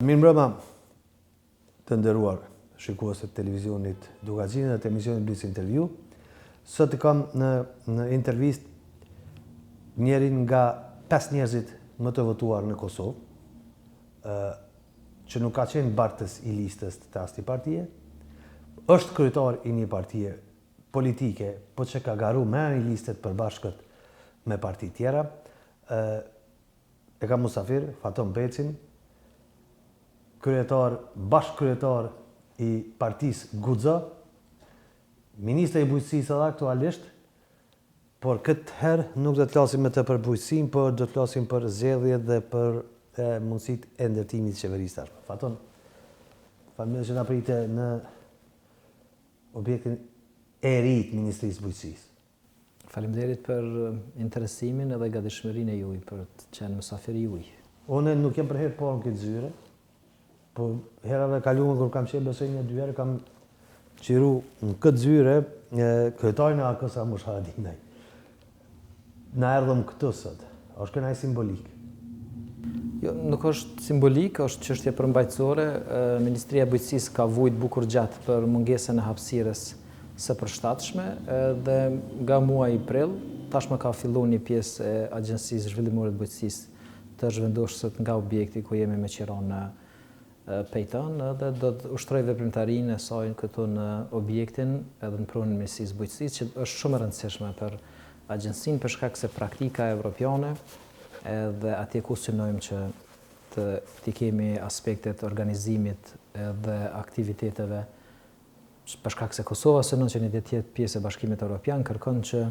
Mirëmbrëma të nderuar shikuesët e televizionit Dukagjini dhe të emisionit Blitz Interview. Sot kam në intervistë njërin nga 5 njerëzit më të votuar në Kosovë, që nuk ka qenë bartës i listës të asnjë partie, është kryetar i një partie politike, po që ka garu me një listet përbashkët me parti tjera. E ka musafir, Faton Becin, bashkëkryetar i partisë Guxo, ministri i bujqësisë edhe aktualisht, por këtë herë nuk do të flasim me të për bujqësinë, por do të flasim për zgjedhjet dhe për mundësitë e ndërtimit të qeverisë tashme. Faton, faleminderit që na prite në objektin e ri të Ministrisë së Bujqësisë. Faleminderit për interesimin edhe gatishmërinë e juaj për të qenë mysafir i juaj. Unë nuk jam për herë parë në këtë zyre, po herave kaluara kur kam qenë besoj 1-2 herë kam qiru në këtë zyre kryetarin e AK-s Ramush Haradinaj. Na erdhëm këtu sot. Është kënaq simbolik. Jo, nuk është simbolik, është çështje përmbajtësore. Ministria e Bujqësisë ka vujt bukur gjatë për mungesën e hapësirës së përshtatshme dhe nga muaji prill tashmë ka filluar një pjesë e Agjencisë Zhvillimore të Bujqësisë të zhvendoshur nga objekti ku jemi me qiron në Pejton dhe do të ushtroj veprimtarinë e saj këtu në objektin edhe në pronën e Ministrisë së Bujqësisë, që është shumë e rëndësishme për agjencinë për shkak se praktika evropiane edhe atje ku synojmë që të kemi aspektet organizimit dhe aktiviteteve për shkak se Kosova synon që një të jetë pjesë e Bashkimit Evropian, kërkon që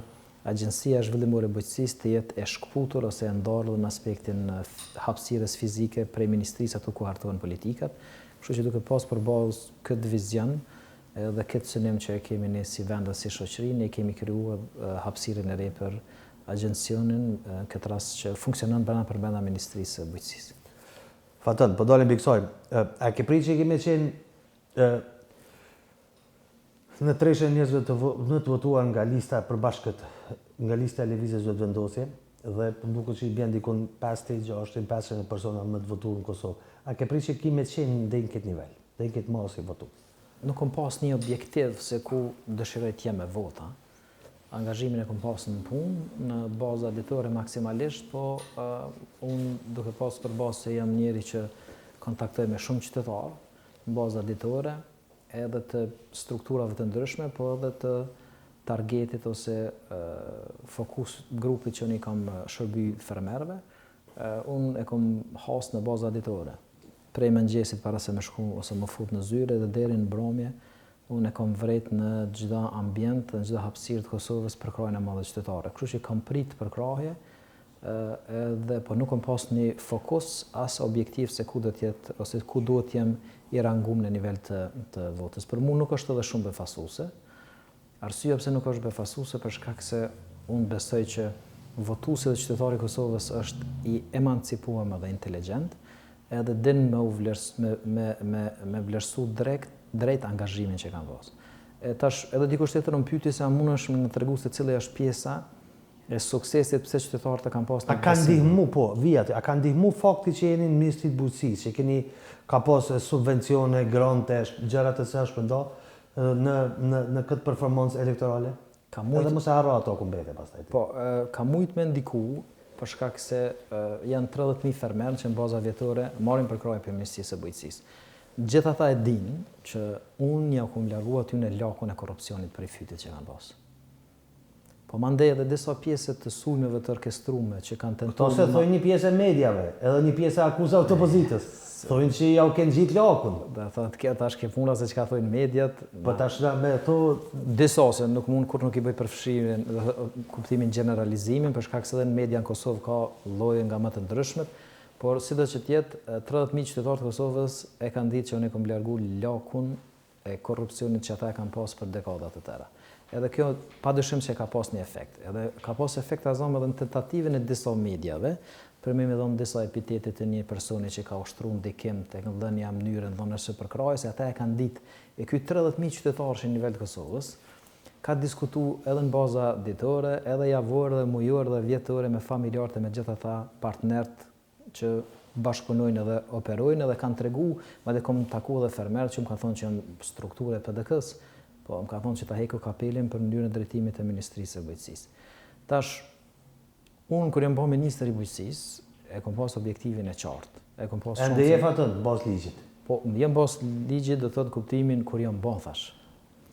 Agjencia Zhvillimore e Bujqësisë të jetë e shkputur ose e ndorur në aspektin hapësirës fizike prej ministrisë ato ku hartohen politikat. Kështu që duke pas përballë këtë vizion dhe këtë synim që kemi ne si vend dhe si shoqëri, ne kemi krijuar hapësirën e re për agjencionin, këtë rast që funksionon brenda Ministrisë së Bujqësisë. Faton, po dalim mbi kësaj. A ke pritë që kemi qenë në treshën njerëzve të votuar nga lista përbashkët, nga lista e lëvizjes vetëvendosje, dhe duket që i bën dikun 5-6 persona më të votuar në Kosovë. A ke pritë që kemi qenë deri në këtë nivel, deri në këtë mos i votues? Nuk kam pas një objektiv se ku dëshiroj të jem me vota. Angazhimin e kam pas në punë, në baza ditore maksimalisht, po unë duke pas përballë se jam njeri që kontaktoj me shumë qytetarë në baza ditore, edhe të strukturave të ndryshme, po edhe të targetit ose fokus grupit që unë i kam shërby fermerëve, unë e kam has në baza ditore. Prej mëngjesit para se me shku ose më fut në zyre dhe deri në mbrëmje, unë e kam vret në çdo ambient, në çdo hapësirë të Kosovës për krahjen e madhe qytetare. Kështu që kam prit për krahje, edhe po nuk kam pas një fokus as objektiv se ku do të jetë ose ku duhet të jem i ranguar në nivel të votës. Për mua nuk është edhe shumë befasuese. Arsyeja pse nuk është befasuese për shkak se unë besoj që votuesi dhe qytetari i Kosovës është i emancipuar dhe inteligjent, edhe din me vlerësu drejt angazhimin që kanë pas. Tash edhe dikush tjetër më pyeti se a mundesh më tregu se cila është pjesa e suksesit pse qytetarët e kanë pas. A kanë ndihmu, po, vijat, a kanë ndihmu fakti që jeni në Ministri të Bujqësisë, që ka pas subvencione, grante, gjëra të shpërnda në këtë performancë elektorale? Edhe mos e harro ato ku mbete pastaj. Po, ka mujt me ndiku për shkak se janë 30.000 fermerë që në baza vjetore marrin përkrahje për Ministrisë së Bujqësisë. Gjithë ata e dinë që unë ja kam larguar aty në lakun e korrupsionit për i fytyt që kanë pas. Po mandej edhe disa pjesë të sulmeve të orkestrume që kanë tentuar. Ose thoi një pjesë e medjave, edhe një pjesë e akuzave të opozitës. Thojnë që ja u kanë gjitë lakun. Dhe thotë kjo tash ke puna se çka thojnë mediat. Po tash me to disa se nuk mund kur nuk i bëj përfshirjen kuptimin generalizimin për shkak se edhe në media në Kosovë ka lloje nga më të ndryshmet, por sido që të jetë 30.000 qytetarë të Kosovës e kanë ditë që unë kam larguar lakun e korrupsionit që ata e kanë pas për dekada të tëra. Edhe kjo padyshim se ka pas një efekt. Edhe ka pas efekt azam edhe në tentativën e disa mediave, për me dhënë disa epitete të një personi që ka ushtruar ndikim tek dhënia mënyrën dhënës së përkrahjes, ata e kanë ditë. E ky 30.000 qytetarësh në nivel të Kosovës ka diskutuar edhe në baza ditore, edhe javore dhe mujore dhe vjetore me familjarët e me gjithë ata partnerët që bashkëpunojnë edhe operojnë edhe kanë tregu, madje kam taku edhe fermerët që më kanë thonë që janë struktura e PDK-s, po më kanë thonë që ta heku kapelin për mënyrën e drejtimit të Ministrisë së Bujqësisë. Tash, unë kur jam bërë ministër i Bujqësisë, e kam pas objektivin e qartë. E kam pas Ende jef atë në bazë ligjit. Po, jam bazë ligjit do thotë kuptimin kur jam bën thash.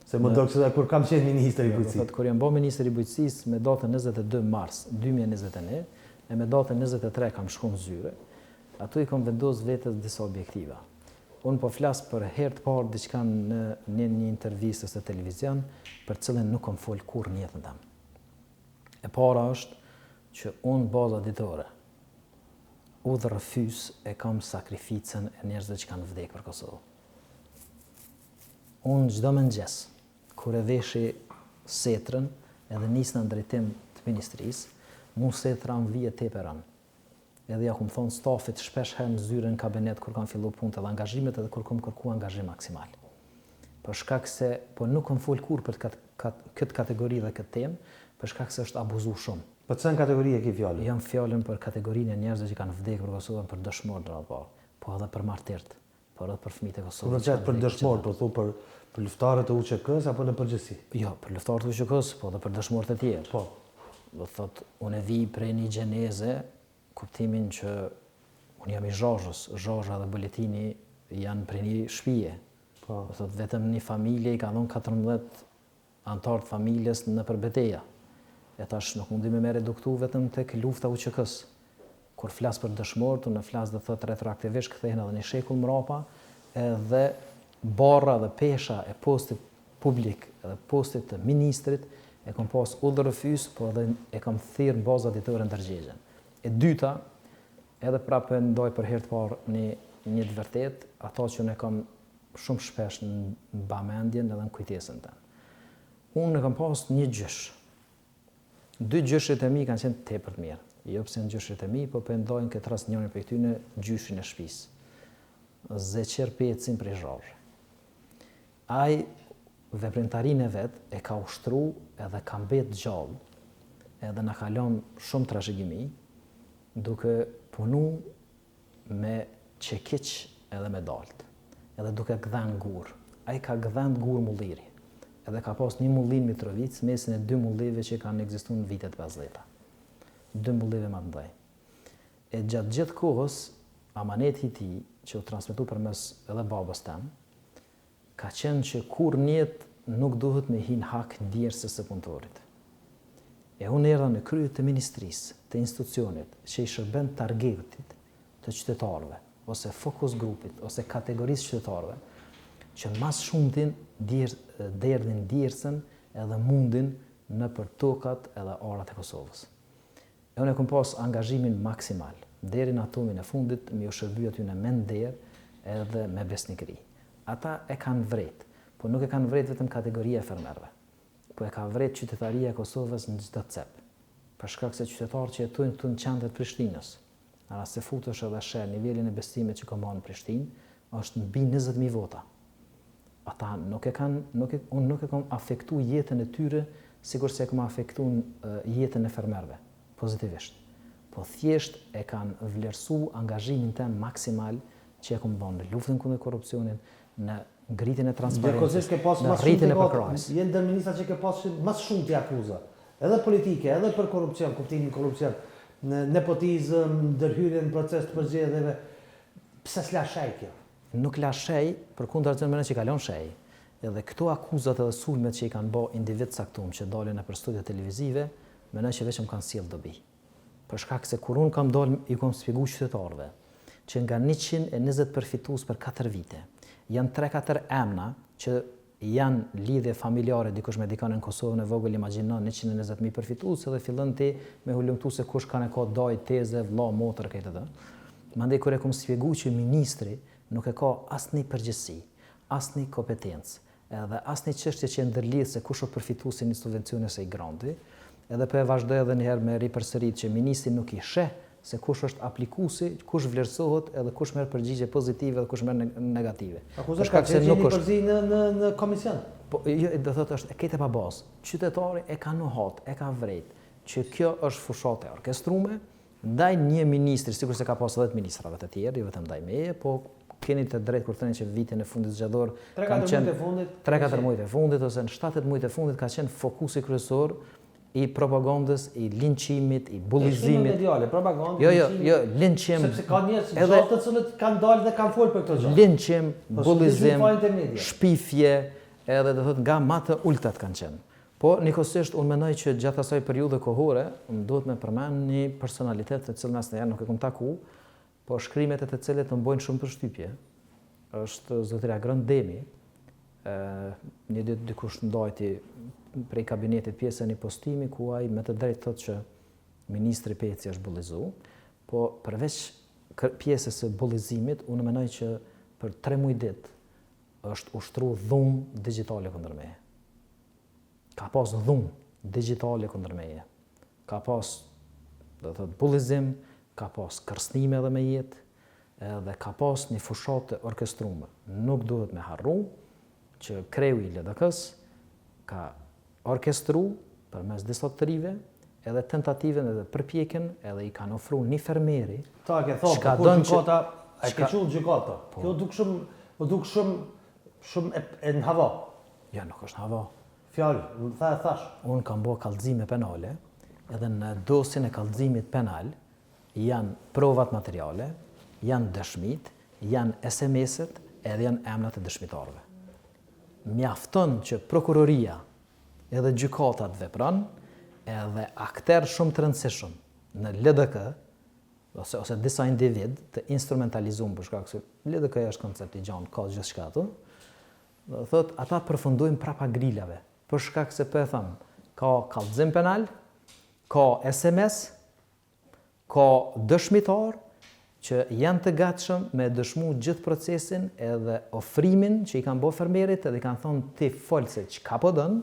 Se më do kështu kur kam qenë ministër i Bujqësisë. Kur jam bërë ministër i Bujqësisë me datën 22 mars 2021 e me datën 23 kam shkuar në zyre. Ato i kam vendosur vetes disa objektiva. Unë po flas për herë të parë diçka në një intervistë në televizion për cilën nuk kam fol kurrë në jetën time. E para është që unë baza ditore udhërrëfys e kam sakrificën e njerëzve që kanë vdekur për Kosovë. Unë çdo mëngjes kur e veshi setrën edhe nis në drejtim të ministrisë, mu setra më vije teperan. Edhe ja kum thonë stafit shpesh herë në zyre në kabinet kur kanë fillu punët edhe angazhimet edhe kur kam kërku angazhim maksimal. Për shkak se, po nuk kam fol kur për këtë kategori dhe këtë temë, për shkak se është abuzu shumë. Po çan kategori e ke fjalën? Jam fjalën për kategorinë e njerëzve që kanë vdekur për Kosovën për dëshmorë në radhë, po edhe për martirt, por edhe për fëmijët e Kosovës. Për dëshmorë, po thu për luftarët e UÇK-s apo në përgjithësi? Jo, për luftarët e UÇK-s, po edhe për dëshmorët e tjerë. Po. Do thotë, unë e vi prej një gjeneze, kuptimin që unë jam i Zhazhës, Zhazha dhe buletini janë prej një shtëpie. Po. Do thotë, vetëm një familje i ka dhënë 14 antar të familjes në përbeteja. E tash nuk mundi me reduktu vetëm tek lufta UÇK-s. Kur flas për dëshmorët, unë flas do thotë retroaktivisht kthehen edhe një shekull mrapa, edhe barra dhe pesha e postit publik edhe postit të ministrit e kam pas udhërrëfys, po edhe e kam thirrë në baza ditore ndërgjegjen. E dyta, edhe prapë ndoj për herë të parë një të vërtet, ato që unë e kam shumë shpesh në bamendjen edhe në kujtesën tënë. Unë e kam pas një gjysh. 2 gjyshit e mi kanë qenë tepër të mirë. Jo pse në gjyshit e mi, po pëndojnë këtë rast njërin për këtyne gjyshin e shtëpisë. Zeqer Pecin prej Zhazhe. Ai veprimtarinë e vet e ka ushtru edhe ka mbet gjallë, edhe na kalon shumë trashëgimi, duke punu me çekiç edhe me dalt, edhe duke gdhen gur. Ai ka gdhen gur mulliri, edhe ka pas një mullin Mitrovic, mesin e 2 mullive që kanë ekzistuar në vitet 50-ta. 2 mullive më të mëdhenj. E gjatë gjithë kohës, amaneti i tij, që u transmetu përmes edhe babës tem, ka qenë që kur njët nuk duhet me hin hak ndjersës së punëtorit. E unë erdha në krye të ministrisë, të institucionit, që i shërben targetit të qytetarëve, ose fokus grupit, ose kategorisë qytetarëve, që mas shumëtin derdhin ndjersën edhe mundin në për tokat edhe arat e Kosovës. E unë e kom pas angazhimin maksimal, deri në atomin e fundit, me u shërby aty në me nder edhe me besnikëri. Ata e kanë vret, po nuk e kanë vret vetëm kategoria e fermerëve, po e ka vret qytetaria e Kosovës në çdo cep. Për shkak se qytetarët që jetojnë këtu në qendrat e Prishtinës, ara se futesh edhe sheh nivelin e besimit që ka marrë në Prishtinë, është mbi 20.000 vota. Ata unë nuk e kam afektu jetën e tyre sikur se e kam afektu jetën e fermerëve, pozitivisht. Po thjesht e kanë vlerësu angazhimin ten maksimal që e kam bënë në luftën kundër korrupsionit, në ngritjen e transparencës, në rritjen e përkrahjes. Jenë ndër ministrat që ke pas më shumë të akuza, edhe politike, edhe për korrupsion, kuptimin korrupsion, në nepotizëm, ndërhyrje në proces të përzgjedhjeve. Pse s'la shej kjo? Nuk la shej, përkundër asaj mënyrë që kalon shej. Edhe këto akuzat edhe sulmet që i kanë bë individ caktuar që dalin nëpër studio televizive, mendoj që vetëm kanë sjell dobi. Për shkak se kur unë kam dalë i kam shpjeguar qytetarëve që nga 120 përfitues për 4 vite, janë 3-4 emra që janë lidhje familjare dikush me dikën në Kosovën e vogël, imagjinon 120.000 përfitues dhe fillon ti me hulumtu se kush kanë ka daj, teze, vlla, motër këtë të. Mandej kur e kam shpjeguar që ministri nuk e ka asnjë përgjegjësi, asnjë kompetencë, edhe asnjë çështje që ndërlidh se kush është përfituesi në subvencione së i granti, edhe po e vazhdoj edhe një herë me ripërsërit që ministri nuk i sheh se kush është aplikuesi, kush vlerësohet edhe kush merr përgjigje pozitive dhe kush merr negative. Për shkak se nuk është përzi në komision. Po jo, do thotë është e këtë pa bazë. Qytetari e ka nuhat, e ka vret që kjo është fushatë e orkestruar, ndaj një ministri, sikur se ka pas edhe të ministrave të tjerë, jo vetëm ndaj meje, po keni të drejtë kur thënë që vitin e fundit zgjedhor kanë qenë 3-4 muajt e fundit ose në 7 muajt e fundit ka qenë fokusi kryesor i propagandës, i linçimit, i bullizimit. Mediale, propagandë. Jo, linçim. Sepse ka njerëz të cilët kanë dalë dhe kanë folur për këtë gjë. Linçim, bullizim, shpifje, edhe do thotë nga më të ultat kanë qenë. Po nikosisht unë mendoj që gjatë asaj periudhe kohore, më duhet me përmend një personalitet të cilën asnjëherë nuk e kam taku, po shkrimet e të cilët më bojnë shumë përshtypje. Është zotëria Grënd Demi, një ditë dikush ndajti prej kabinetit pjesën e postimi ku ai me të drejtë thotë që ministri Peci është bullizu, po përveç pjesës së bullizimit, unë mendoj që për 3 muaj ditë është ushtruar dhunë digjitale kundër meje. Ka pas dhunë digjitale kundër meje. Ka pas, do të thotë, bullizim, ka pas kërcënime edhe me jetë, edhe ka pas një fushatë të orkestruar. Nuk duhet me harru që kreu i LDK-s ka orkestru përmes disa të rive, edhe tentativen edhe përpjekjen, edhe i kanë ofruar një fermeri. Ta ke thonë, kur gjykata, e ke qenë gjykata. Kjo duk shumë e në hava. Ja, nuk është në hava. Fjallë, më thash. Unë kam bërë kallëzime penale, edhe në dosjen e kallëzimit penal janë provat materiale, janë dëshmit, janë SMS-et, edhe janë emrat e dëshmitarëve. Mjafton që prokuroria edhe gjykatat vepron, edhe akter shumë të rëndësishëm në LDK, ose disa individ të instrumentalizuar për shkak se LDK është koncept i gjanë, ka gjithçka aty. Do thotë ata përfundojnë prapa grilave, për shkak se po e them, ka kallëzim penal, ka SMS, ka dëshmitar që janë të gatshëm me dëshmu gjithë procesin edhe ofrimin që i kanë bërë fermerit edhe i kanë thonë ti folë se çka po dën,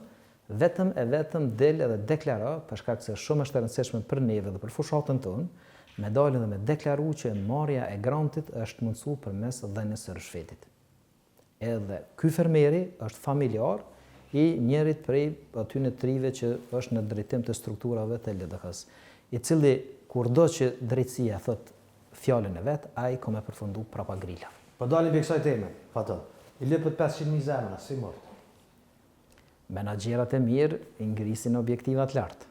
vetëm del edhe deklara, për shkak se shumë është e rëndësishme për neve dhe për fushatën tonë, me dalën dhe me deklaru që marrja e grantit është mundësu përmes dhënies së rishfetit. Edhe ky fermeri është familjar i njërit prej atyre trive që është në drejtim të strukturave të LDK-s, i cili kurdo që drejtësia thot fjalën e vet, ai ka me përfundu prapa grila. Po dalim me kësaj teme, Fatën. I lëpët 500.000 zemra, si mort. Menaxherat e mirë i ngrisin objektivat lartë.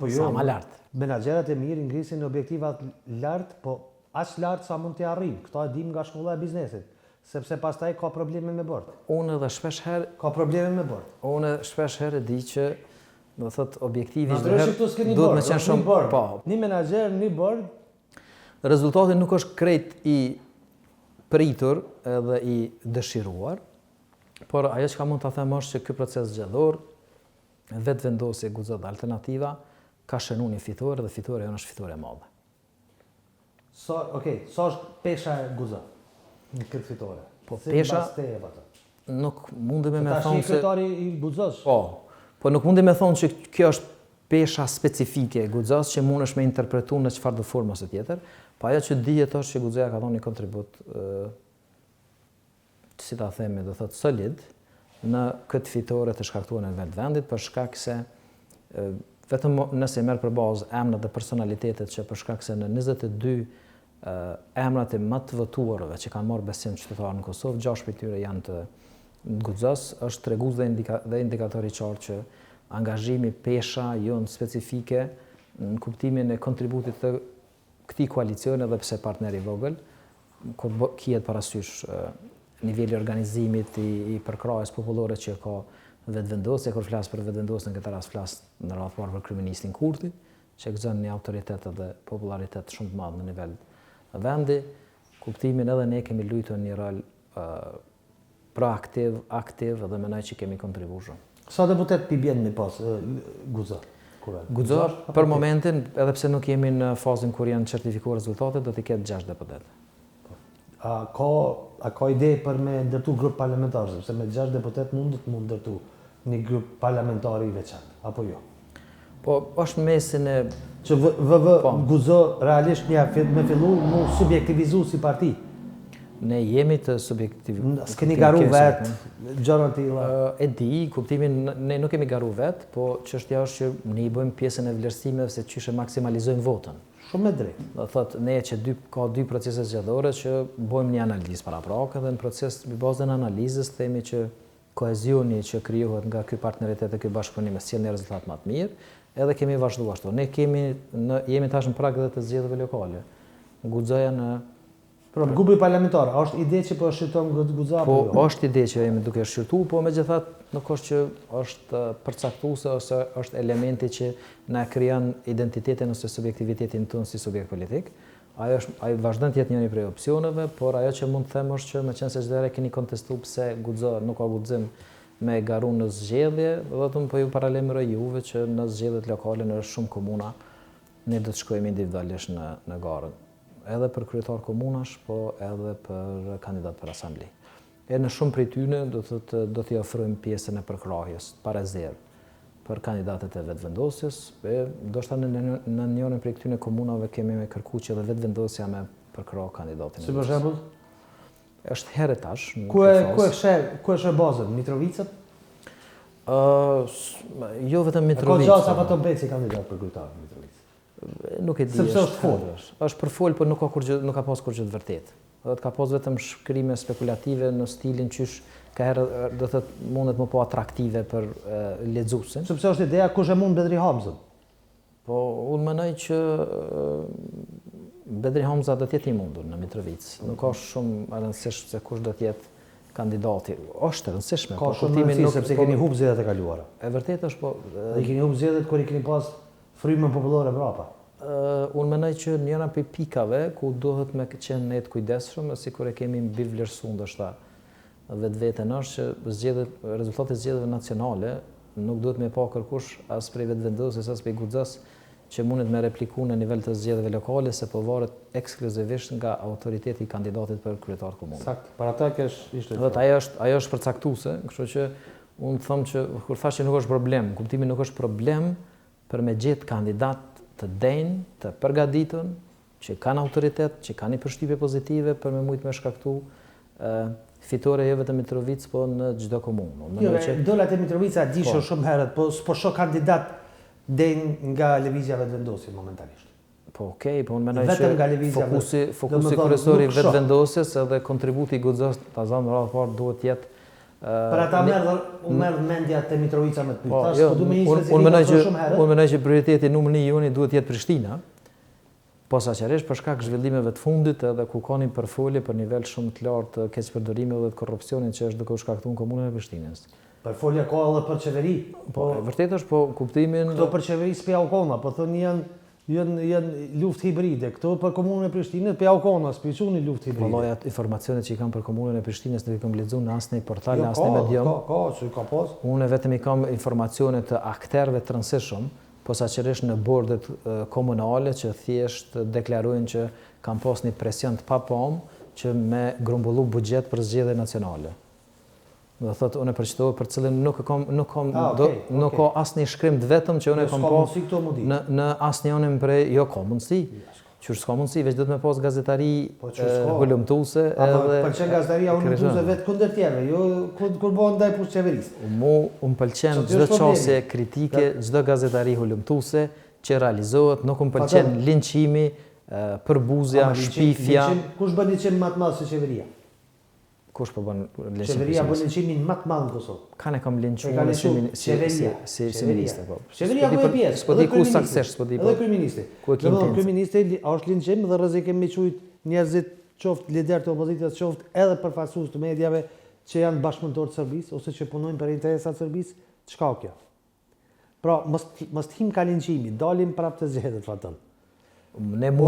Po jo, sa më lartë. Menaxherat e mirë i ngrisin objektivat lartë, po aq lartë sa mund t'i arrijnë. Këta e dim nga shkolla e biznesit, sepse pastaj ka probleme me bord. Unë edhe shpesh herë ka probleme me bord. Unë shpesh herë di që do thot objektivi duhet me qenë shumë po. Një menaxher, një bord. Rezultati nuk është krejt i pritur edhe i dëshiruar. Por ajo që ka mund të them është që ky proces zgjedhor vetë vendosje Guxo dhe Alternativa ka shënuar një fitore dhe fitore jonë është fitore e madhe. Sa është pesha e Guxo në këtë fitore? Po pesha nuk mundem me thonë se kretari i Guxos. Po nuk mundem me thonë që kjo është pesha specifike e Guxos që mundesh me interpretu në çfarëdo formë ose tjetër, po ajo që dihet është që Guxoja ka dhënë një kontribut si ta themi, do thotë solid në këtë fitore të shkaktuar në vendit për shkak se vetëm nëse merr për bazë emrat dhe personalitetet që për shkak se në 22 emrat e më të votuarve që kanë marrë besim qytetarë në Kosovë, 6 prej tyre janë të Guxos, është tregues dhe indikator i qartë që angazhimi pesha jonë specifike në kuptimin e kontributit të këtij koalicioni edhe pse partneri i vogël, kur kihet parasysh nivelli organizimit i përkrahjes popullore që ka vetëvendosje, kur flas për vetëvendosjen në këtë rast flas në radhë parë për kryeministin Kurti, që gëzon një autoritet dhe popularitet shumë të madh në nivel vendi, kuptimin edhe ne kemi luajtur një rol proaktiv, aktiv dhe mendoj që kemi kontribuar shumë. Sa deputet pi bjen me pas Guxo? Guxo për momentin, edhe pse nuk jemi në fazën kur janë certifikuar rezultatet, do të ketë 6 deputet. A ka ide për me ndërtu grup parlamentar, sepse me 6 deputet mund ndërtu një grup parlamentar i veçantë, apo jo? Po, është mesin e... Që Guxo realisht me fillu mu subjektivizu si parti. Ne jemi të subjektivizu. S'keni garu vetë, gjëra të tilla. E di, kuptimin, ne nuk kemi garu vetë, po çështja është që ne i bëjmë pjesën e vlerësimeve se çyshe maksimalizojmë votën. Shumë me drejtë. Do thotë ne që ka dy procese zgjedhore që bëjmë një analizë paraprakë dhe në proces mbi bazën e analizës themi që kohezioni që krijohet nga ky partneritet dhe ky bashkëpunim sjell një rezultat më të mirë, edhe kemi vazhduar ashtu. Ne jemi tash në prag edhe të zgjedhjeve lokale. Guxoja në Grupi parlamentar, a është ide që po shqyrton Guxa? Po është ide që jemi duke shqyrtuar, po megjithatë nuk është që është përcaktuese ose është elementi që na krijon identitetin ose subjektivitetin tonë si subjekt politik. Ai vazhdon të jetë njëri prej opsioneve, por ajo që mund të them është që meqense çdo herë keni kontestuar pse Guxa nuk ka guxim me garu në zgjedhje, vetëm po ju paralajmëroj juve që në zgjedhjet lokale në shumë komuna ne do të shkojmë individualisht në garën. Edhe për kryetar komunash, po edhe për kandidat për asambli. E në shumë prej tyne do t'i ofrojmë pjesën e përkrahjes, pa rezervë, për kandidatet e vetëvendosjes, do shta në njërin prej këtyne komunave kemi me kërku që edhe vetëvendosja me përkrah kandidatin. Si për shembull? Është herë tash. Ku është bazën? Mitrovicët? Jo vetëm Mitrovicët. Ka gjasa Faton Beci kandidat për kryetar në Mitrovicë. Nuk e di. Sepse është fol. Është për fol, por nuk ka pas kurrë të vërtetë. Do të ka pas vetëm shkrime spekulative në stilin qysh ka herë do të thotë mundet më po atraktive për lexuesin. Sepse është ideja kush e mund Bedri Hamzën. Po unë mendoj që Bedri Hamza do të jetë i mundur në Mitrovicë. Nuk ka shumë e rëndësishme se kush do të jetë kandidati. Është e rëndësishme, po kuptimi nuk sepse keni humb zgjedhjet e kaluara. E vërtetë është, po i keni humb zgjedhjet kur i keni pas frymën popullore brapa. Unë mendoj që njëra prej pikave ku duhet me qenë ne të kujdesshëm, sikur e kemi mbi vlerësuar ndoshta vetveten është që rezultatet e zgjedhjeve nacionale nuk duhet me pa kërkush as prej vetëvendosjes as prej Guxas që mundet me repliku në nivel të zgjedhjeve lokale se po varet ekskluzivisht nga autoriteti i kandidatit për kryetar komunë. Sakt, para ta ishte. Ajo është përcaktuese, kështu që unë them që kur thash që nuk është problem, kuptimi nuk është problem për me gjetë kandidat të denjë, të përgatitur, që kanë autoritet, që kanë një përshtypje pozitive për me mujtë me shkaktu fitore jo vetëm Mitrovicë, po në çdo komunë. Jo, dolat e Mitrovica dishon shumë herët, po shoh kandidat denjë nga lëvizja vetëvendosje momentalisht. Po okej, po unë mendoj që fokusi kryesor i vetëvendosjes edhe kontributi i Guxas ta zanë në radhë parë duhet të jetë për ata merr mendja te Mitrovica me të pyet. Unë mendoj që prioriteti numër 1 joni duhet të jetë Prishtina, posaçërisht për shkak zhvillimeve të fundit edhe ku kanë një përfolje për nivel shumë të lartë të keqpërdorimeve dhe të korrupsionit që është duke u shkaktuar në komunën e Prishtinës. Përfolja ka edhe për qeveri. Po vërtet është, po kuptimin këto për qeveri s'pja ukona, po thonë janë luftë hibride. Këto për komunën e Prishtinës pe ukona, s'piçuni luftë hibride. Vallaj informacionet që i kam për komunën e Prishtinës nuk i kam lexuar në asnjë portal, në asnjë medium. Ka pas. Unë vetëm i kam informacione të aktorëve të rëndësishëm, posaçërisht në bordet komunale që thjesht deklarojnë që kanë pas një presion të papam që me grumbullu buxhet për zgjedhje nacionale. Do thotë unë përqitohet për cilën nuk ka asnjë shkrim të vetëm që unë kam pa në asnjërin prej jo ka mundësi. Që s'ka mundësi, veç do të me pas gazetari hulumtuese edhe pëlqen gazetaria hulumtuese vetë kundër tjerëve, jo kur bëhen ndaj qeverisë. Unë pëlqen çdo çështje kritike, çdo gazetari hulumtuese që realizohet, nuk më pëlqen linçimi, përbuzja, shpifja. Kush bën linçim më të madh se qeveria? Kush po bën linçim? Qeveria bën linçimin më të madh në Kosovë. Kanë kam linçuar si ministër po. Qeveria ku e pjesë? S'po di ku saktësisht, s'po di po. Edhe kryeministri. Domethënë kryeministri është linçim dhe rrezik me çujt njerëzit qoftë lider të opozitës, qoftë edhe përfaqësues të mediave që janë bashkëpunëtorë të Serbisë ose që punojnë për interesat të Serbisë, çka kjo? Pra, mos him ka linçimi, dalim prapë të zgjedhjet fatën. Ne edhe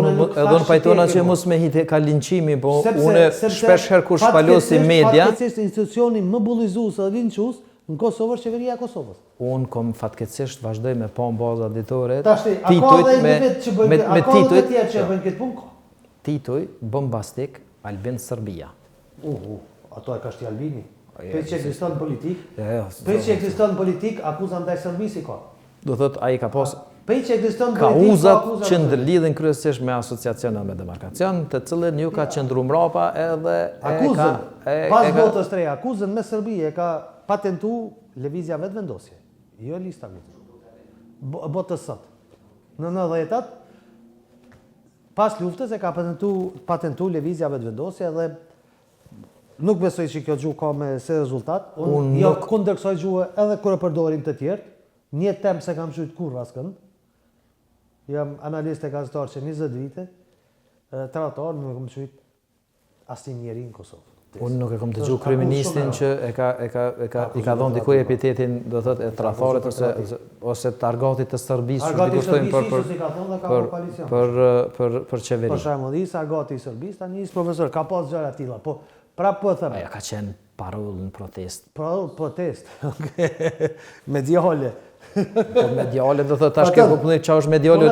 unë pajtona që mos me hite ka linçimi, po unë shpesh herë kur shpalosi media. Fatkeqësisht institucioni më bullizues dhe linçues në Kosovë është qeveria e Kosovës. Unë kom fatkeqësisht vazhdoj me pa baza ditore. Titoj bombastik Albin Serbia. Ato e ka shti Albini. Për që ekziston politik, akuza ndaj Serbisë ka. Do thot ai ka pas kauzat që ndërlidhen kryesisht me asociacione me demarkacion, të cilën ju ka qëndruar mbrapa edhe akuzën. Pas votës tre, akuzën me Serbi e ka patentuar lëvizja vetëvendosje. Jo lista votës sot. Në 90-tat pas luftës e ka patentu lëvizja vetëvendosje dhe nuk besoj që kjo gjuhë ka me se rezultat. Unë kundër kësaj gjuhë edhe kur e përdorin të tjerë, një temë se kam qytë kurrë askënd. Jam analist e gazetar që 20 vite, tratar nuk kam qytë asnjë njeri në Kosovë. Unë nuk e kam dëgjuar kryeministin që i ka dhënë dikujt epitetin, do thotë e tradhtorit ose targatit të Serbisë, Targati i Serbisë ka thonë dhe ka koalicion. Për qeveri. Për shembull, targati i Serbisë tani is profesor, ka pas gjëra të tilla, po prapë po them. Ajo ka qenë parollë në protest. Protest. Mediale. Po mediale do thotë tash kjo kuptoj çfarë është mediale,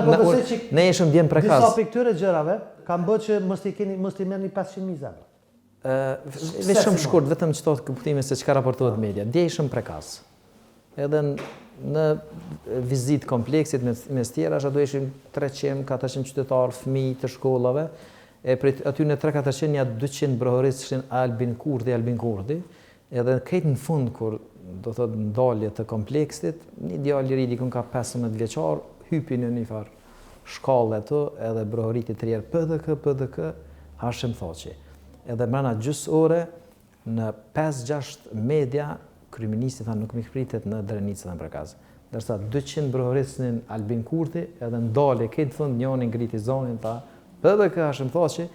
ne ishim djem prekaz. Disa pikë këtyre gjërave kanë bërë që mos i merrni 500.000 zemra. Vetëm shkurt, vetëm çto kuptimin se çka raportohet media. Dje ishim prekaz. Edhe në vizitë kompleksit mes tjera, ato ishim 300-400 qytetarë, fëmijë të shkollave. E prej aty në 3-400 ja 200 brohoristë ishin Albin Kurdi, edhe këtë në fund kur do thotë ndalje të kompleksit, një djalë i ri dikun ka 15 vjeçar, hypi në një farë shkallë ato, edhe brohorit i tjerë PDK, Hashim Thaçi. Edhe mbrana gjys ore në 5-6 media kryeministi tha nuk më pritet në Drenicë dhe në Prekaz. Ndërsa 200 brohorisnin Albin Kurdi, edhe ndalje këtë fund njëri ngriti zonin tha PDK Hashim Thaçi,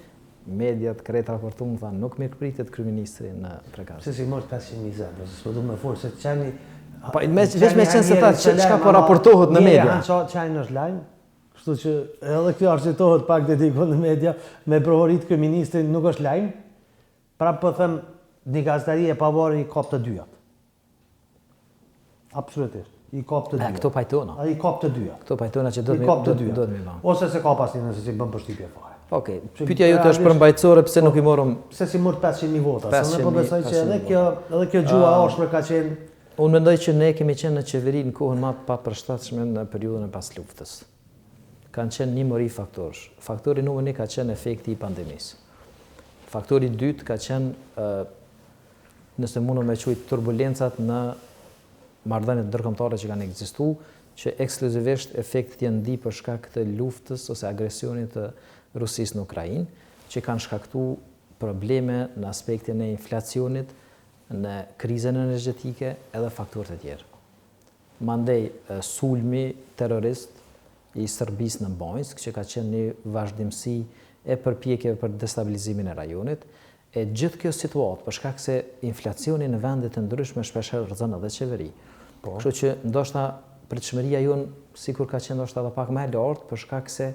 mediat krejt raportuan tha nuk më pritet kryeministri në Prekaz. Se si mor 500.000 zemra, s'po du me fol se çani. Po veç me qenë se ta çka po raportohet në media. Çani është lajm. Kështu që edhe kjo arsyetohet pak dedikon në media me provorit kryeministrin nuk është lajm. Prapë po them një gazetari e pavarur i kap të dyjat. Absolutisht. I kap të dyjat. Këto pajtona. Ai kap të dyjat. Këto pajtona që do të më bën. Ose se ka pasni nëse si bën përshtypje fare. Okej. Pyetja jote është përmbajtësore pse nuk i morëm pse si mor 500.000 vota. Se ne po besoj që edhe kjo gjuha ashpër ka qenë. Unë mendoj që ne kemi qenë në qeveri në kohën më të papërshtatshme në periudhën e pas luftës. Kanë qenë një mori faktorësh. Faktori numër 1 ka qenë efekti i pandemisë. Faktori 2 ka qenë, nëse mundem me quajt, turbulencat në marrëdhëniet ndërkombëtare që kanë ekzistuar, që ekskluzivisht efektet janë ndi për shkak të luftës ose agresionit të Rusisë në Ukrainë, që kanë shkaktuar probleme në aspektin e inflacionit, në krizën energjetike edhe faktorë të tjerë. Mandej sulmi terrorist i Serbisë në Bojsk, që ka qenë një vazhdimsi e përpjekjeve për destabilizimin e rajonit, e gjithë kjo situatë, për shkak se inflacioni në vendet të ndryshme shpeshherë rrezon edhe qeveri. Kështu që ndoshta pritshmëria jonë sikur ka qenë ndoshta edhe pak më e lartë për shkak se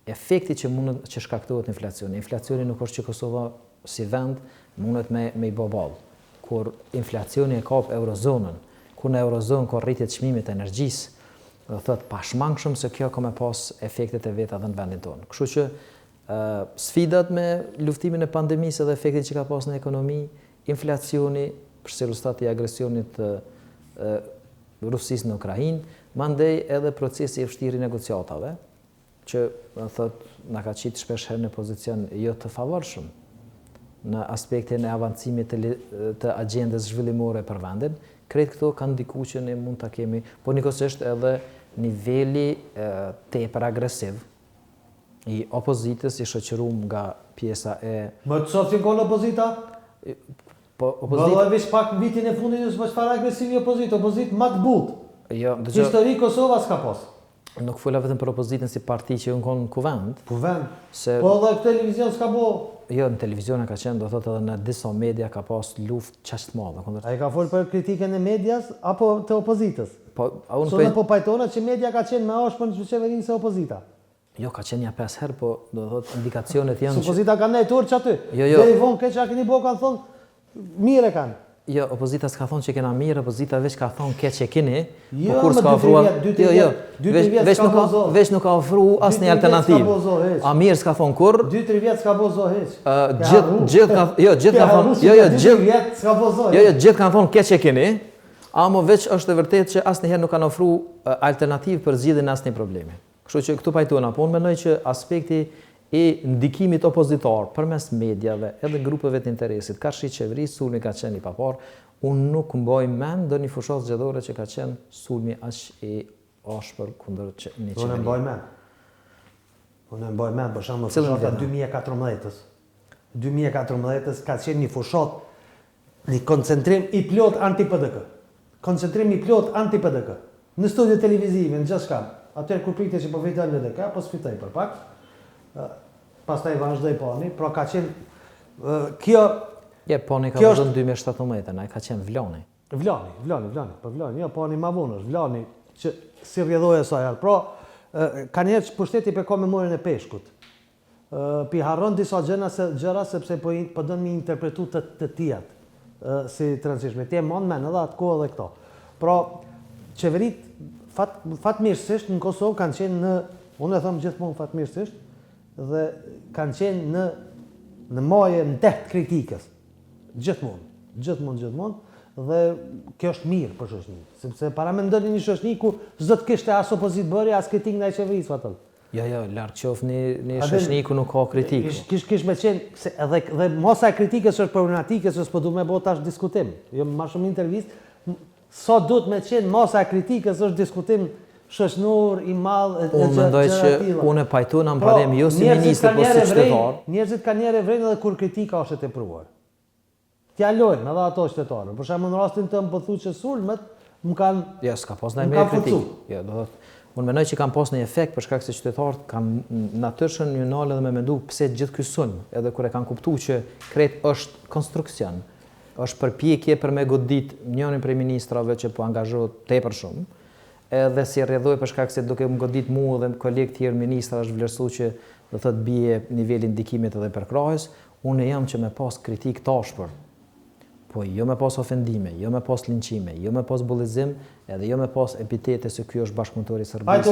efekti që mundet që shkaktohet inflacioni. Inflacioni nuk është që Kosova si vend mundet me i bë ballë. Kur inflacioni e kap eurozonën, kur në eurozonë ka rritje të çmimit të energjisë, do thotë pashmangshëm se kjo ka me pas efektet e veta edhe në vendin tonë. Kështu që sfidat me luftimin e pandemisë edhe efektin që ka pas në ekonomi, inflacioni, përse rezultati i agresionit të Rusisë në Ukrainë, mandej edhe procesi i vështirë i negociatave, që na ka qitë shpesh herë në pozicion jo të favorshëm në aspektin e avancimit të agjendës zhvillimore për vendin. Krejt këto kanë ndikuar që ne mund ta kemi, po njëkohësisht edhe niveli tepër agresiv i opozitës i shoqëruar nga pjesa e... Më të sotin konë opozita? Po opozita... Vëllë vish pak në vitin e fundit nësë më çfarë agresivi opozit më të butë. Jo, histori Kosova s'ka pas. Nuk fola vetëm për opozitën si parti që unë konë kuvend. Kuvend? Po edhe televizion s'ka bo? Jo, në televizion e ka qenë, do thotë edhe në disa media ka pas luftë qaq të madhe. A i ka folë për kritikën e medias apo të opozitës? Sonë po pajtona që media ka qenë me ashpër në qeverinë se opozita? Jo, ka qenë ja 5 herë, po do thotë indikacionet janë që... Opozita kanë nejtur që aty? Jo. Dhe i vonë keq a keni bo kanë thonë, mire kanë. Jo, opozita s'ka thonë që kena mirë, opozita veç ka thonë keq e keni, po kur s'ka ofruar... Veç nuk ka ofru asë një alternativë. A mirë s'ka thonë kur? 2-3 vjetë s'ka bo zoheq. Gjithë kanë thonë keq e keni, amo veç është e vërtet që asë njëherë nuk kanë ofru alternativë për zgjidhjen e asë një problemi. Kështu që këtu pajtona, po unë mendoj që aspekti i ndikimit opozitar përmes mediave edhe grupeve të interesit, karshi qeverisë, sulmi ka qenë i papar, unë nuk mbaj mend ndonjë fushat zgjedhore që ka qenë sulmi aq i ashpër kundër një qeveri. Unë mbaj mend. Unë e mbaj mend për shembull fushata 2014-s. 2014-s ka qenë një fushat, një koncentrim i plot anti-PDK. Koncentrim i plot anti-PDK. Në studio televizive, në gjithçka. Atëherë kur pritej që po vjen në LDK, po sfitoj për pak. Pastaj vazhdoi pani, pra ka qenë kjo. Pani ka vënë 2017, ai ka qenë Vlani. Vlani, jo pani ma vonë është Vlani që si rrjedhoja e saj. Pra ka njerëz pushteti pe ka memorien e peshkut. Pi harron disa gjëra sepse po don mi interpretu të tijat si tranzishme. Ti e mund men edhe atë kohë edhe këto. Pra qeverit fatmirësisht në Kosovë kanë qenë unë e them gjithmonë fatmirësisht, dhe kanë qenë në maje në det kritikës. Gjithmonë. Dhe kjo është mirë për shoqërinë, sepse para mendoni një shoqëri ku s'do të kishte as opozit bërje, as kritik ndaj qeverisë fatall. Jo, larg qoftë një shoqëri ku nuk ka kritikë. Kish me qenë se edhe mosa e kritikës është problematike, se s'po duhet me bë tash diskutim. Jo më shumë intervistë, sa duhet me qenë mosa e kritikës është diskutim shoqënor i madh e unë mendoj që unë e pajtona më parem jo si ministër, po si qytetar. Njerëzit kanë njerë e vrejnë edhe kur kritika është e tepruar. T'ja lojnë edhe ato qytetarë. Për shembull në rastin tëm po thu që sulmet më kanë. Jo, s'ka pas ndonjë kritikë. Jo, do thotë, unë mendoj që kanë pas një efekt për shkak se qytetarët kanë natyrshëm një nalë dhe me mendu pse gjithë ky sulm, edhe kur e kanë kuptuar që krejt është konstruksion, është përpjekje për me godit njërin prej ministrave që po angazhohet tepër shumë. Edhe si rrjedhoi për shkak se duke më godit mua dhe kolegë tjerë ministra është vlerësuar që do thotë bie niveli ndikimit edhe përkrahjes, unë jam që me pas kritik tashpër. Po jo me pas ofendime, jo me pas linçime, jo me pas bullizim, edhe jo me pas epitete se ky është bashkëpunëtor i Serbisë.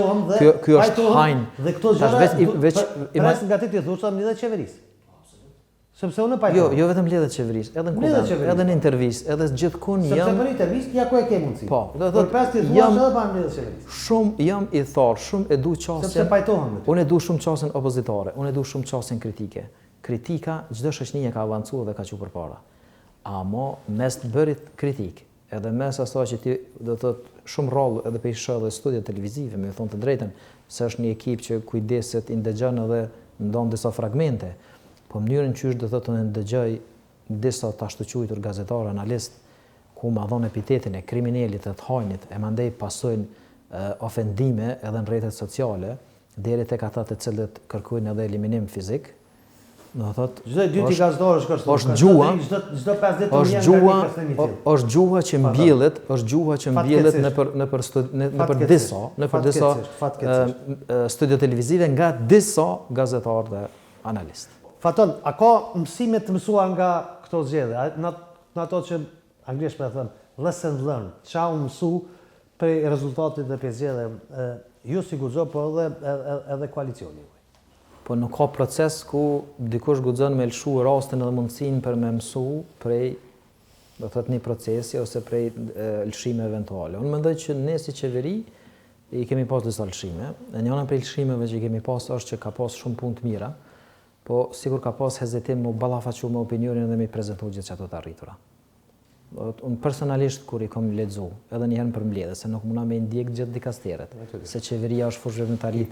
Ky është hajn. Dhe këto gjëra pres nga ti thosha më dhe qeverisë. Sepse unë pajtoj. Jo vetëm lidhet qeverisë, edhe në kuadër, edhe në intervistë, edhe gjithkund jam. Sepse për intervistë ja ku e ke mundsi. Po, do të thotë jam edhe pa lidhet qeverisë. Shumë jam i tharë, shumë e du qasjen. Sepse pajtohem. Unë e du shumë qasjen opozitare, unë e du shumë qasjen kritike. Kritika çdo shoqëri ka avancuar dhe ka qenë përpara. Amo mes të bërit kritik, edhe mes asaj që ti do të thotë shumë rroll edhe pe shoh dhe studio televizive, me thonë të drejtën, se është një ekip që kujdeset i ndëgjon edhe ndon disa fragmente. Po mënyrën qysh do thotë unë ndëgjoj disa të ashtuquajtur gazetarë, analist, ku ma dhon epitetin e kriminalit dhe të hajnit, e mandej pasojnë ofendime edhe në rrjetet sociale, deri tek ata të cilët kërkojnë edhe eliminim fizik. Do thotë, çdo dyti gazetar është kështu. Është gjuha, çdo 50 është gjuha që mbjellet nëpër disa studio televizive nga disa gazetarë dhe analistë. Faton, a ka mësime të mësuar nga këto zgjedhje? Në ato që anglisht për e thënë, lesson learned, qa u mësu prej rezultatit dhe për zgjedhje, ju si guxo, po edhe koalicioni? Po nuk ka proces ku dikush guxon me lëshu rastin edhe mundësinë për me mësu prej, do thotë, një procesi ose prej lëshime eventuale. Unë mendoj që ne si qeveri i kemi pas disa lëshime, dhe njëna prej lëshimeve që i kemi pas është që ka pas shumë punë të mira, po sigur ka pas hezitim më ballafaqu me opinionin dhe me prezentu gjithë çato të arritura. Unë personalisht kur i kam lexu, edhe një herë për mbledhje, se nuk mundam me ndjek gjithë dikasteret, se qeveria është fushë veprimtari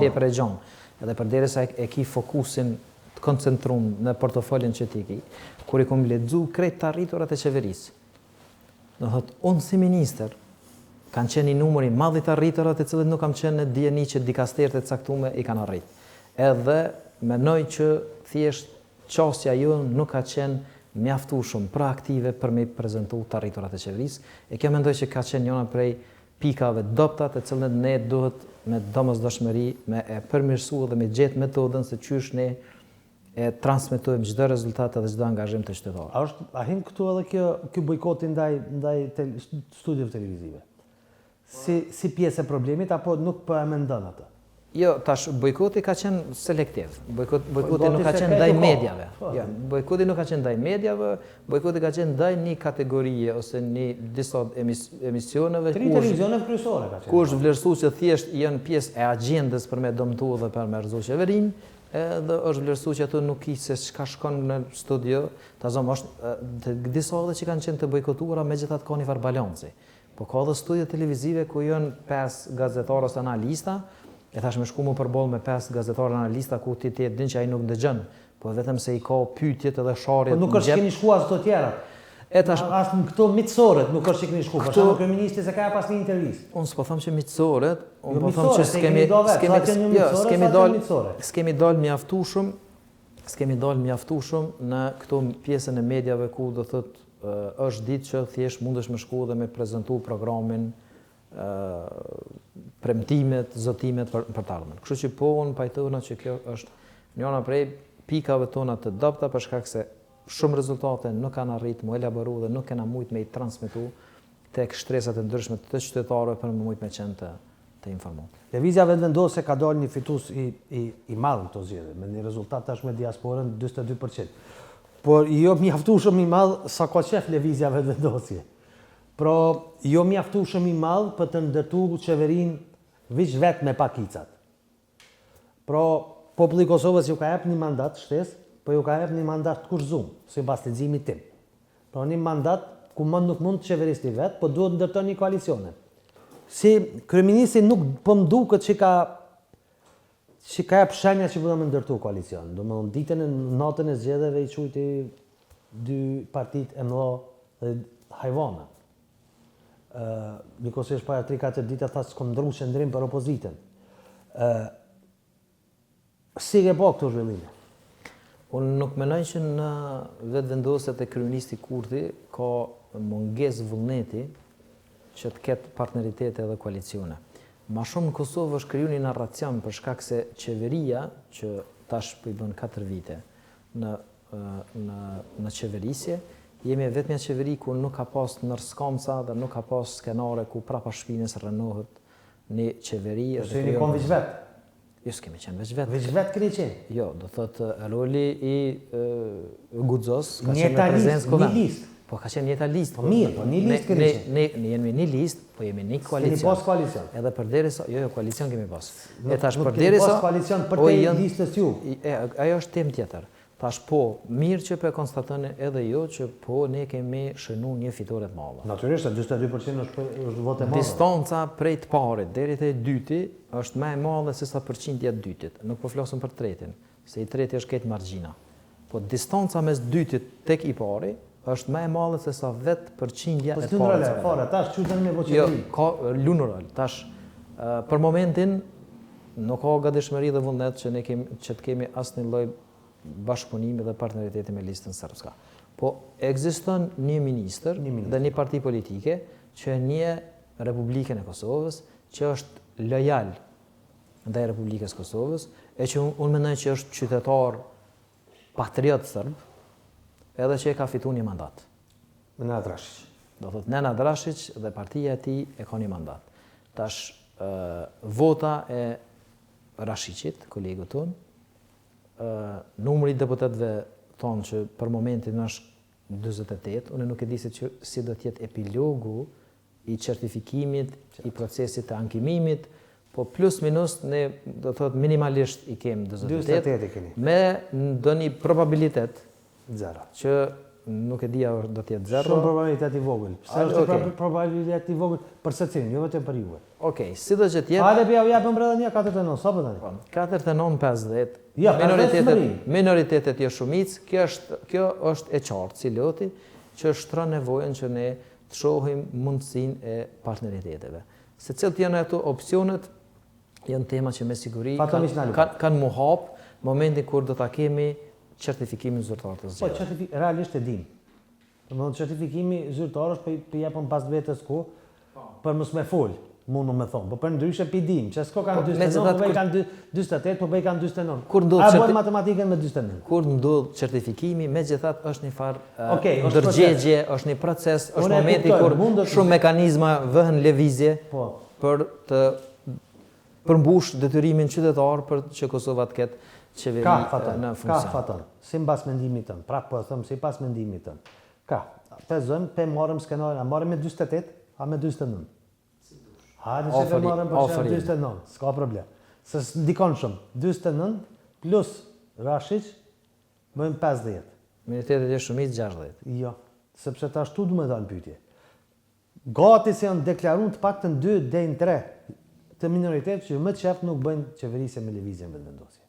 tepër e gjon. Edhe përderisa e ki fokusin të koncentruar në portofolin që ti ki, kur i kam lexu krejt të arriturat e qeverisë. Do thotë, unë si ministër kanë qenë një numër i madh të arriturat të cilët nuk kam qenë në dijeni që dikasteret e caktuara i kanë arrit. Edhe mendoj që thjesht qasja jonë nuk ka qenë mjaftueshëm proaktive për me prezantu të arriturat e qeverisë, e kjo mendoj që ka qenë njëna prej pikave dobta të cilët ne duhet me domosdoshmëri me e përmirësuar dhe me gjetë metodën se qysh ne e transmetojmë çdo rezultat dhe çdo angazhim të qytetarëve. A hin këtu edhe ky bojkoti ndaj studiove televizive? Si pjesë e problemit apo nuk po e mendon atë? Jo, tash bojkoti ka qenë selektiv. Bojkoti nuk ka qenë ndaj medjave. Jo, bojkoti nuk ka qenë ndaj medjave, bojkoti ka qenë ndaj një kategorie ose një disa emisioneve ku televizione kryesore ka qenë. Ku është vlerësuar se thjesht janë pjesë e agjendës për me dëmtuar dhe për me rrezu qeverinë, edhe është vlerësuar që ato nuk i se çka shkon në studio, tazom është disa edhe që kanë qenë të bojkotuara megjithatë ka një farë balanci. Po ka edhe studio televizive ku janë 5 gazetarë ose analista, E thash me shku mu përball me 5 gazetarë analista ku ti din që ai nuk ndëgjon, po vetëm se i ka pyetjet edhe sharjet. Po nuk është që keni shkuar ato tjera. E tash as në këto miqësorët nuk është që keni shkuar. Për shembull kryeministri se ka pas një intervistë. Unë s'po them që miqësorët, unë po them që s'kemi dal mjaftueshëm, s'kemi dal mjaftueshëm në këto pjesën e mediave ku do thotë është ditë që thjesht mundesh me shku dhe me prezantu programin, premtimet, zotimet për të ardhmen. Kështu që po unë pajtohuna që kjo është njëra prej pikave tona të dobta për shkak se shumë rezultate nuk kanë arritë mu elaboru dhe nuk kena mujt me i transmitu tek shtresat e ndryshme të qytetarëve për më mujt me qenë të informuar. Lëvizja vendvendose ka dalë një fitus i madh në këto zgjedhje, me një rezultat tash me diasporën 42%. Por jo mjaftueshëm i madh sa ka qef lëvizja vendvendosje. Pra, jo mjaftueshëm i madh për të ndërtuar qeverinë veç vetë me pakicat. Pra, populli i Kosovës ju ka jep një mandat shtesë, po ju ka jep një mandat të kushzuar, sipas leximit tim. Pra, një mandat ku nuk mund të qeverisë vetë, po duhet ndërton një koalicione. Si kryeministri nuk po më duket që ka jep shenja që do të ndërtu koalicion. Domethënë ditën e natën e zgjedhjeve i çuiti dy partitë e mëdha dhe hajvana. Nikosisht para 3-4 ditë tha s'kam ndru qendrim për opozitën. Si ke po këto zhvillime? Unë nuk menoj që në vetëvendosjet e kryeministit Kurti ka mungesë vullneti që të ketë partneritete dhe koalicione. Ma shumë në Kosovë është kriju një narracion për shkak se qeveria, që tash po i bën 4 vite në qeverisje, jemi vetëmja qeveri ku nuk ka pas nërskamca dhe nuk ka pas skenare ku prapa shpinës rënohet një qeveri. Se jeni kon veç vetë? Jo, s'kemi qenë veç vetë. Veç vetë keni qenë? Jo, do thotë roli i Guxos ka qenë me prezencë kuvend. Një listë? Po ka qenë njëta listë. Po mirë, po një listë keni qenë? Ne jemi një listë, po jemi një koalicion. Keni pas koalicion? Edhe përderisa, jo, koalicion kemi pas. E tash përderisa pas koalicion për te listës ju. Ajo është temë tjetër. Tash po, mirë që po konstatoni edhe ju që po ne kemi shënu një fitore të madhe. Natyrisht, 42% është votë e madhe. Distanca prej të parit deri te dyti është më e madhe se sa përqindja e dytit. Nuk po flasim për tretin, se i treti është këtë margjina. Po distanca mes dytit tek i pari është më e madhe se sa vetë përqindja e parit. Po s'lun fare, tash çu tani me voçëri. Jo, ka lun rol. Tash për momentin nuk ka gatishmëri dhe vullnet që ne të kemi asnjë lloj bashkëpunimi dhe partneriteti me listën srpska. Po ekziston një ministër dhe një parti politike që një Republikën e Kosovës që është lojal ndaj Republikës Kosovës e që unë mendoj që është qytetar patriot serb edhe që e ka fituar një mandat. Nenad Rashić. Do thotë Nenad Rashić dhe partia e tij e ka një mandat. Tash vota e Rashićit, kolegu tonë, numri i deputetëve thonë që për momentin është 48, unë nuk e di si do të jetë epilogu i certifikimit, i procesit të ankimimit, po plus minus ne do të thotë minimalisht i kemi 48 me ndonjë probabilitet zero. Që nuk e dia do të jetë zero. Shumë probabilitet i vogël. Sa është probabilitet i vogël për secilin, jo vetëm për juve. Okej, sido që të jetë. Hajde bëu japëm mbredhania 49, sa po tani? 49-50. Ja, minoritetet jo shumicë, kjo është e qartë si loti që shtron nevojën që ne të shohim mundësinë e partneriteteve. Secilët janë ato opsionet, janë tema që me siguri kanë mu hap momentin kur do ta kemi certifikimin zyrtar të zgjedhjeve. Po, realisht e dim. Domethënë certifikimi zyrtar është për japon pas vetes ku për mos me fol, mundu me thon. Po për ndryshe pi dim, që s'ka kanë 49, po kanë 48, po kanë 49. Kur ndodh bën matematikën me 49. Kur ndodh certifikimi, megjithatë është një farë ndërgjegje, është një proces, është momenti kur shumë mekanizma vëhen lëvizje për të përmbush detyrimin qytetar për që Kosova të ketë qeveri në funksion. Ka faton, si mbas mendimit tënë, pra po thëmë si pas mendimit tënë. Ka, pe zënë, pe marëm skenarin, a marëm me 28, a me 29? Hajde që pe marëm për që 29, s'ka problem. Se s'ndikon shumë, 29 plus Rashić, bëjmë 50. Minoritetet e shumicë 60. Jo, sepse ta shtu du me dalë pyetje. Gati se janë deklaruar të paktën 2 deri në 3 të të minoritet që më qef nuk bëjnë qeverisje me lëvizjen vendosje.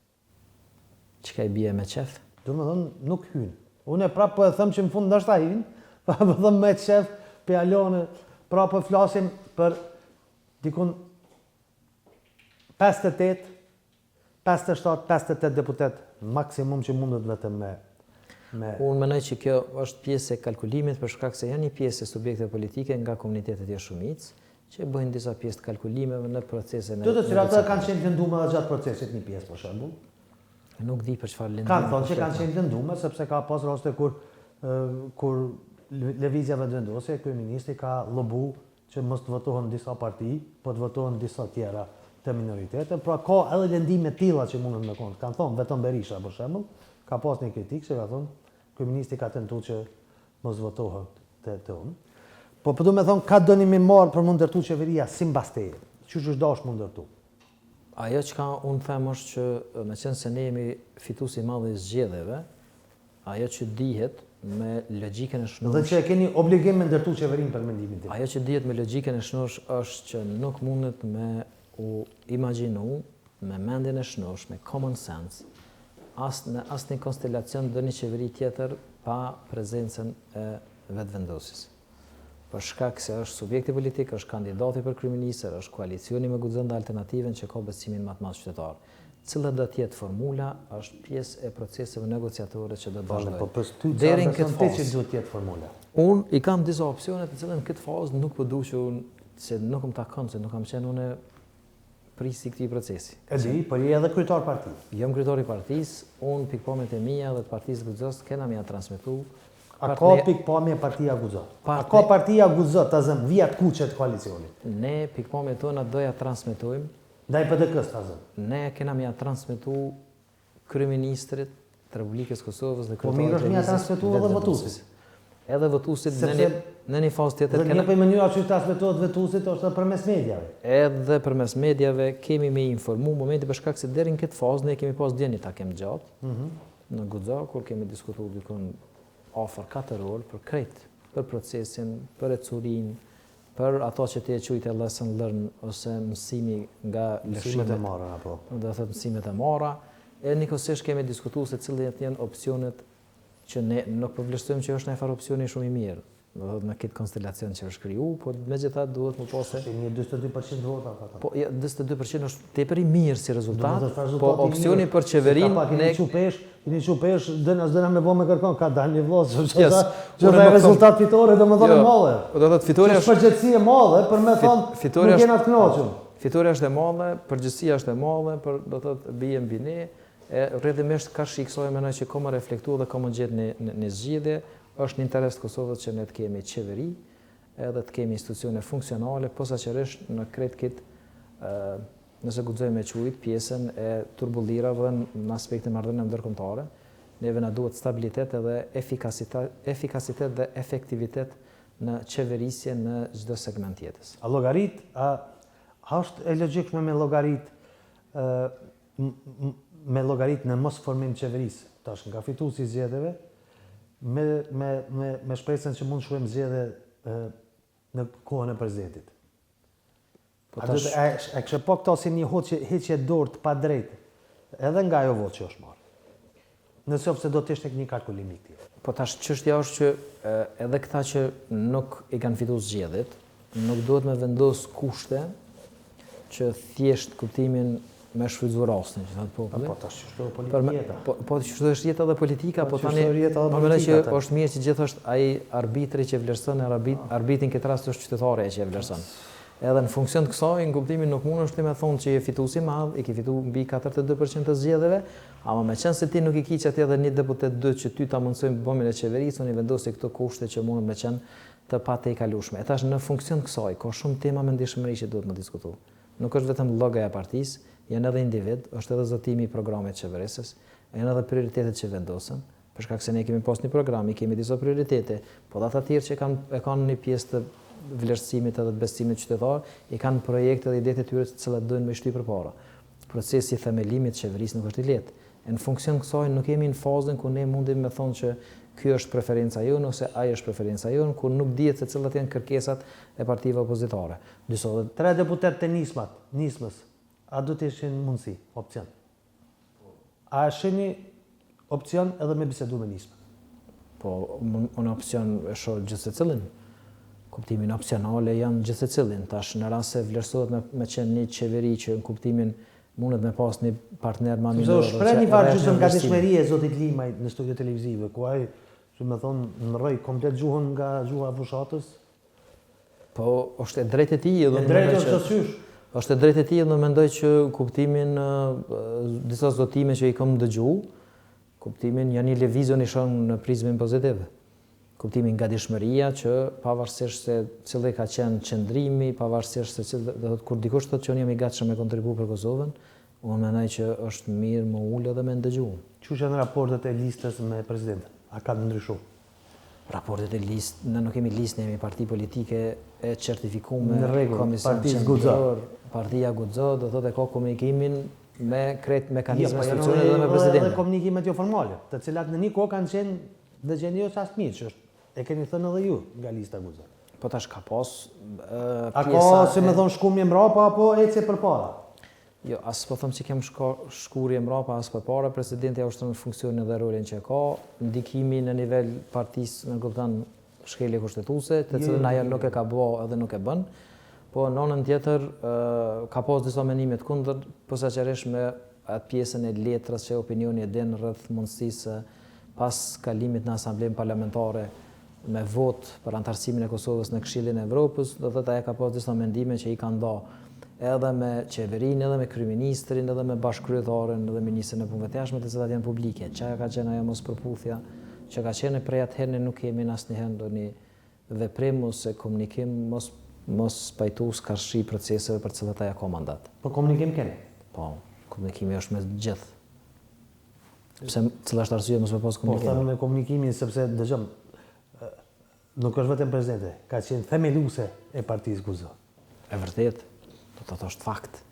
Çka i bie me qef? Do më thënë, nuk hynë. Unë e prapë po e thëmë që në fund ndoshta hynë, pa më thëmë me qef, pe alone, prapë po flasim për dikun 58, 58 deputet, maksimum që mundet vetëm me... Unë menoj që kjo është pjesë e kalkulimit për shkak se janë një pjesë e subjekte politike nga komunitetet e shumicë, që bëjnë disa pjesë të kalkulimeve në procesin e... Të cilat kanë qenë lëndume dhe gjatë procesit një pjesë, për shembull. Nuk di për çfarë lëndume. Kanë thonë që kanë qenë lëndume, sepse ka pas raste kur lëvizja vendosje, kryeministri ka lobu që mos të votohen disa parti, po të votohen disa tjera të minoritete, pra ka edhe lëndime tilla që mundën me konë. Kanë thonë vetëm Berisha, për shembull, ka pas një kritikë që ka thonë kryeministri ka tentuar që mos votohet të unë. Po përdo me thonë, ka dëni me marë për mund ndërtu qeveria si mbas teje, që është dash mund ndërtu? Ajo që ka unë them është që me qenë se ne jemi fituesi i madh i zgjedhjeve, ajo që dihet me logjikën e shnosh... Dhe që e keni obligim me ndërtu qeverin për mendimin tim. Ajo që dihet me logjikën e shnosh është që nuk mundet me u imagjinu, me mendjen e shnosh, me common sense, në asnjë konstelacion dhe një qeveri tjetër pa prezencën e vetëvendosjes. Për shkak se është subjekti politik, është kandidati për kryeministër, është koalicioni me guxon dhe alternativen që ka besimin më të madh qytetar. Cila do të jetë formula është pjesë e proceseve negociatore që do të vazhdojnë. Po për ty deri në këtë fazë që duhet të jetë formula. Unë i kam disa opsione të cilën në këtë fazë nuk po duaj që unë se nuk më takon se nuk kam qenë unë prisi këtij procesi. E di, por je edhe kryetar parti. Jam kryetari i partisë, unë pikpamjet e mia dhe të partisë Guxos kena më transmetuar. A ka pikpamje partia Guxo? A ka partia Guxo të zëmë vijat kuqe të koalicionit? Ne pikpamjet tona doja transmetojmë. Ndaj PDK-s të zëmë? Ne kena më transmetu kryeministrit të Republikës Kosovës dhe kryetarët. Po mirë është më transmetu edhe votuesit. Edhe votuesit në një fazë tjetër. Dhe një për mënyra që transmetohet votuesit është përmes medjave. Edhe përmes medjave kemi me informu momenti për shkak se deri në këtë fazë ne kemi pas djeni takim gjatë në Guxo kur kemi diskutuar dikon afër 4 orë për krejt, për procesin, për ecurin, për ato që ti e quajtë lesson learn ose mësimi nga lëshimet e marra apo. Do të thotë mësimet e marra. E nikosisht kemi diskutuar se cilat janë opsionet që ne nuk përvlerësojmë që është një farë opsioni shumë i mirë. Do të thotë në këtë konstelacion që është kriju, po megjithatë duhet më pas se një 42% vota ka. Po 42% është tepër i mirë si rezultat, po opsioni për qeverinë ne keni çupesh dëna me vëmë kërkon ka dalë një vot, që është rezultat fitore domethënë madhe. Do të thotë fitoria është përgjegjësi e madhe për me thonë nuk jena të kënaqur. Fitoria është e madhe, përgjegjësia është e madhe, për do të thotë bie mbi ne. Rrjedhimisht ka shiksoj menoj që komo reflektuar dhe komo gjetë në zgjidhje. Është në interes të Kosovës që ne të kemi qeveri edhe të kemi institucione funksionale, posaçërisht në krejt këtë, nëse guxojmë me quajt pjesën e turbullirave në aspektin marrëdhënie ndërkombëtare, neve na duhet stabilitet edhe efikasitet dhe efektivitet në qeverisje në çdo segment jetës. A llogarit, a është e logjikshme me llogarit në mos formim qeverisë, tash nga fituesi i zgjedhjeve, me shpresën që mund shkruajmë zgjedhje në kohën e presidentit. E kështë po këto si një heqje dorë të padrejtë, edhe nga ajo votë që është marrë. Nëse se do të ishte një kalkulim i këtij. Po tash çështja është që edhe këta që nuk i kanë fituar zgjedhjet, nuk duhet me vendos kushte që thjesht kuptimin me shfrytzuar rastin, që thotë populli. Po tash ç'është politika. Po ç'është jeta dhe politika, po tani mendoj që është mirë që gjithashtu ai arbitri që vlerëson arbitrin këtë rast është qytetari që e vlerëson. Edhe në funksion të kësaj, në kuptimin nuk mund është të me thonë që je fituesi i madh, i ke fituar mbi 42% të zgjedhjeve, ama me qenë se ti nuk i ke qenë edhe një deputet 2 që ty ta mundsojmë bëmin e qeverisë, unë i vendosi këto kushte që mundën me qenë të patejkalueshme. Tash në funksion të kësaj ka shumë tema me ndihmëri që duhet të diskutojmë. Nuk është vetëm llogaja e partisë, janë edhe individ, është edhe zotimi i programit të qeverisës, janë edhe prioritetet që vendosen, për shkak se ne kemi pas një program, kemi disa prioritete, po ata të tjerë që kanë një pjesë të vlerësimit edhe të besimit qytetar, i kanë projekte dhe idetë të tyre të cilat duhen me shtyp përpara. Procesi i themelimit të qeverisë nuk është i lehtë. Në funksion kësaj nuk jemi në fazën ku ne mundim me thonë që ky është preferenca jonë ose ai është preferenca jonë, ku nuk dihet se cilat janë kërkesat e partive opozitare. Tre deputet të nismës, a do të ishin mundësi, opcion? A shihni opcion edhe me bisedu me nismën? Po, unë opcion e shoh gjithë secilin. Kuptimin opcionale janë gjithë secilin. Tash në rast se vlerësohet me qenë një qeveri që në kuptimin mundet me pas një partner ma minor. Shpreh një farë gjysmë nga dëshmëria e zotit Limaj në studio televizive, ku ai, që me thonë, në rrej komplet gjuhën nga gjuha fushatës? Po, është e drejtë e tij edhe E drejtë është sysh. Është e drejtë e tij dhe mendoj që kuptimin disa zotime që i kam dëgju, kuptimin janë një lëvizje në shon në prizmën pozitive. Kuptimin nga dëshmëria që pavarësisht se cili ka qenë qëndrimi, pavarësisht se kur dikush thotë që unë jam i gatshëm me kontribu për Kosovën, unë mendoj që është mirë më ulë dhe me ndëgju. Çu janë raportet e listës me presidentin? A ka ndryshuar? Raportet e listë, ne nuk kemi listë, ne jemi parti politike e certifikuar në rregull, Komision Qendror, Partia Guxo, do thotë ka komunikimin me krejt mekanizme institucione dhe me presidentin. Edhe komunikimet jo formale, të cilat në një kohë kanë qenë dhe gjeni as mirë, që e keni thënë edhe ju nga lista Guxo. Po tash ka pas pjesa. A ka, si me thonë, shkumje mbrapa apo ecje përpara? Jo, as po them që kem shkurje mbrapa as përpara, presidenti ja ushtron funksionin dhe rolin që ka, ndikimi në nivel partisë, në kupton shkelje kushtetuese, të cilën ajo nuk e ka bë edhe nuk e bën. Po në anën tjetër ka pas disa mendime të kundërt, posaçërisht me atë pjesën e letrës që opinioni e den rreth mundësisë pas kalimit në Asamblenë Parlamentare me vot për antarësimin e Kosovës në Këshillin e Evropës, do thotë ajo ka pas disa mendime që i kanë dhënë edhe me qeverinë, edhe me kryeministrin, edhe me bashkëkryetaren, edhe ministrin e punëve të jashtme, të cilat janë publike. Çka ka qenë ajo mospërputhja, që ka qenë prej atëherë ne nuk kemi asnjëherë ndonjë veprim ose komunikim mos pajtues karshi proceseve për të cilat ajo ka mandat. Po komunikim keni? Po, komunikimi është me gjithë. Pse cila është arsyeja mos me pas komunikim? Po thamë me komunikimin sepse dëgjom, nuk është vetëm presidenti, ka qenë themeluese e partisë Guxo. E vërtet, do të thotë është fakt.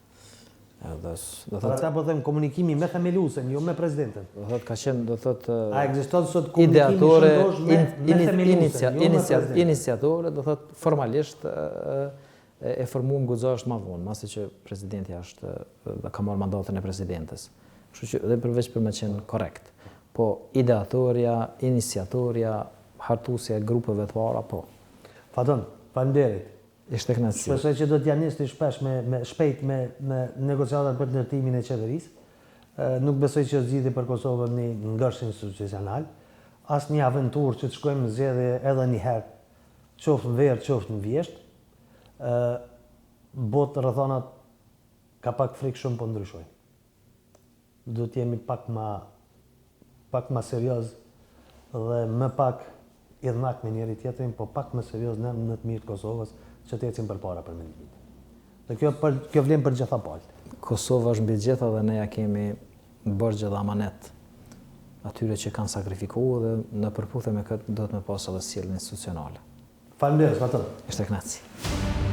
Për ata po them komunikimi me themeluesen, jo me presidentin. Do thotë ka qenë, do thotë a ekziston sot komunikimi shëndosh me themeluesen, jo me presidentin? Iniciatore, do thotë formalisht e formuam Guxo është më vonë, masi që presidenti është ka marrë mandatën e presidentes. Kështu që edhe përveç për me qenë korrekt. Po ideatorja, iniciatorja, hartuesja e grupeve të para, po. Faton, faleminderit. Ishte kënaqësi. Shpresoj që do t'ja nisni shpesh shpejt me negociatat për ndërtimin e qeverisë. Nuk besoj që zgjidhje për Kosovën një ngërsh institucional, as një aventurë që të shkojmë në zgjedhje edhe një herë, qoftë në verë, qoftë në vjesht. Botë rrethonat ka pak frikë shumë po ndryshojnë. Do të jemi pak më serioz dhe më pak idhnak me njëri tjetrin, po pak më serioz në të mirë të Kosovës, që të ecim përpara për mendimin. Dhe kjo vlen për gjitha palët. Kosova është mbi gjitha dhe ne ja kemi bërgje dhe amanet atyre që kanë sakrifikuar dhe në përputhje me këtë do të me pas edhe sjellje institucionale. Faleminderit, Faton. Ishte kënaqësi.